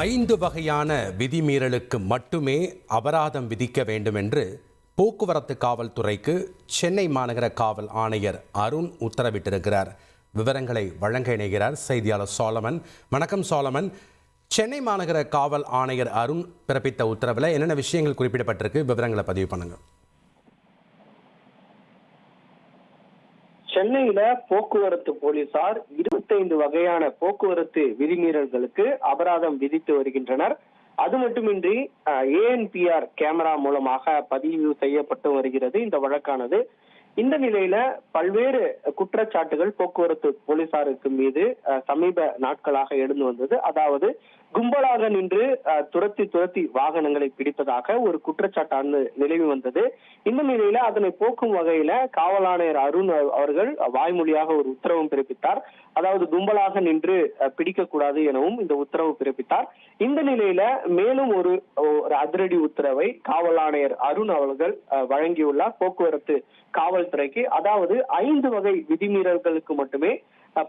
5 வகையான விதிமீறலுக்கு மட்டுமே அபராதம் விதிக்க வேண்டும் என்று போக்குவரத்து காவல்துறைக்கு சென்னை மாநகர காவல் ஆணையர் அருண் உத்தரவிட்டிருக்கிறார். விவரங்களை வழங்க இணைகிறார் செய்தியாளர் சோலமன். வணக்கம் சோலமன். சென்னை மாநகர காவல் ஆணையர் அருண் பிறப்பித்த உத்தரவில் என்னென்ன விஷயங்கள் குறிப்பிடப்பட்டிருக்கு, விவரங்களை பதிவு பண்ணுங்க. சென்னையில போக்குவரத்து போலீசார் 25 வகையான போக்குவரத்து விதிமீறல்களுக்கு அபராதம் விதித்து வருகின்றனர். அது மட்டுமின்றி ANPR கேமரா மூலமாக பதிவு செய்யப்பட்டு வருகிறது இந்த வழக்கானது. இந்த நிலையில பல்வேறு குற்றச்சாட்டுகள் போக்குவரத்து போலீசாருக்கு மீது சமீப நாட்களாக எழுந்து வந்தது. அதாவது கும்பலாக நின்று துரத்தி வாகனங்களை பிடிப்பதாக ஒரு குற்றச்சாட்டு நிலவி வந்தது. இந்த நிலையில அதனை போக்கும் வகையில காவல் ஆணையர் அருண் அவர்கள் வாய்மொழியாக ஒரு உத்தரவும் பிறப்பித்தார். அதாவது கும்பலாக நின்று பிடிக்கக்கூடாது எனவும் இந்த உத்தரவு பிறப்பித்தார். இந்த நிலையில மேலும் ஒரு அதிரடி உத்தரவை காவல் ஆணையர் அருண் அவர்கள் வழங்கியுள்ளார் போக்குவரத்து காவல்துறைக்கு. அதாவது 5 வகை விதிமீறல்களுக்கு மட்டுமே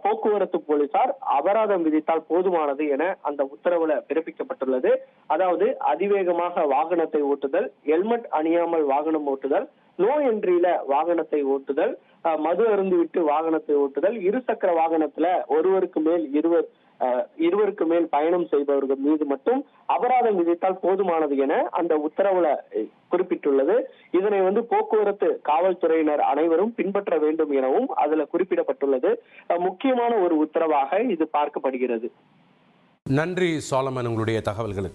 போக்குவரத்து போலீசார் அபராதம் விதித்தால் போதுமானது என அந்த உத்தரவுல பிறப்பிக்கப்பட்டுள்ளது. அதாவது அதிவேகமாக வாகனத்தை ஓட்டுதல், ஹெல்மெட் அணியாமல் வாகனம் ஓட்டுதல், நோ என்ட்ரியில வாகனத்தை ஓட்டுதல், மது அருந்திவிட்டு வாகனத்தை ஓட்டுதல், இருசக்கர வாகனத்துல இருவருக்கு மேல் பயணம் செய்பவர்கள் மீது மட்டும் அபராதம் விதித்தால் போதுமானது என அந்த உத்தரவுல குறிப்பிட்டுள்ளது. இதனை போக்குவரத்து காவல்துறையினர் அனைவரும் பின்பற்ற வேண்டும் எனவும் அதுல குறிப்பிடப்பட்டுள்ளது. முக்கியமான ஒரு உத்தரவாக இது பார்க்கப்படுகிறது. நன்றி சோலமன், உங்களுடைய தகவல்களுக்கு.